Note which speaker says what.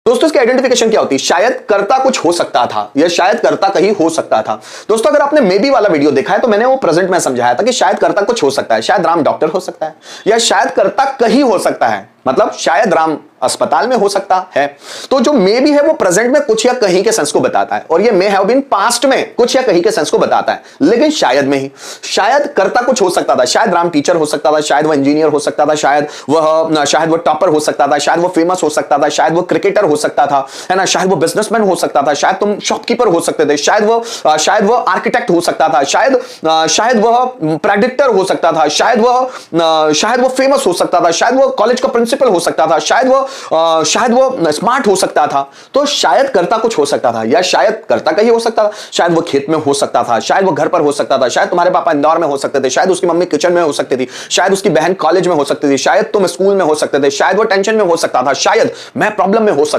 Speaker 1: दोस्तों इसकी आइडेंटिफिकेशन क्या होती है? शायद कर्ता कुछ हो सकता था, या शायद कर्ता कहीं हो सकता था। दोस्तों अगर आपने मे बी वाला वीडियो देखा है तो मैंने वो प्रेजेंट में समझाया था कि शायद कर्ता कुछ हो सकता है, शायद राम डॉक्टर हो सकता है, या शायद कर्ता कहीं हो सकता है, मतलब शायद राम अस्पताल में हो सकता है। तो जो मे भी है वो प्रेजेंट में कुछ या कहीं के सेंस को बताता है, और ये मे हैव बीन पास्ट में कुछ या कहीं के सेंस को बताता है। लेकिन शायद में ही, शायद कर्ता कुछ हो सकता था, शायद राम टीचर हो सकता था, शायद वो इंजीनियर हो सकता था, शायद वो टॉपर हो सकता था, शायद वो फेमस हो सकता था, शायद वो क्रिकेटर हो सकता था, है ना, शायद वो बिजनेसमैन हो सकता था, शायद तुम शॉपकीपर हो सकते थे, शायद वो आर्किटेक्ट हो सकता था, शायद वह प्रेडिक्टर हो सकता था, शायद वो फेमस हो सकता था, शायद वो कॉलेज का प्रिंसिपल हो सकता था, शायद वो स्मार्ट हो सकता था। तो शायद कर्ता कुछ हो सकता था, या शायद कर्ता कहीं हो सकता था, शायद वो खेत में हो सकता था, शायद वो घर पर हो सकता था, शायद तुम्हारे पापा इंदौर में हो सकते थे, शायद उसकी मम्मी किचन में हो सकती थी, शायद उसकी बहन कॉलेज में हो सकती थी, शायद तुम स्कूल में हो सकते थे, शायद वो टेंशन में हो सकता था, शायद मैं प्रॉब्लम में हो सकता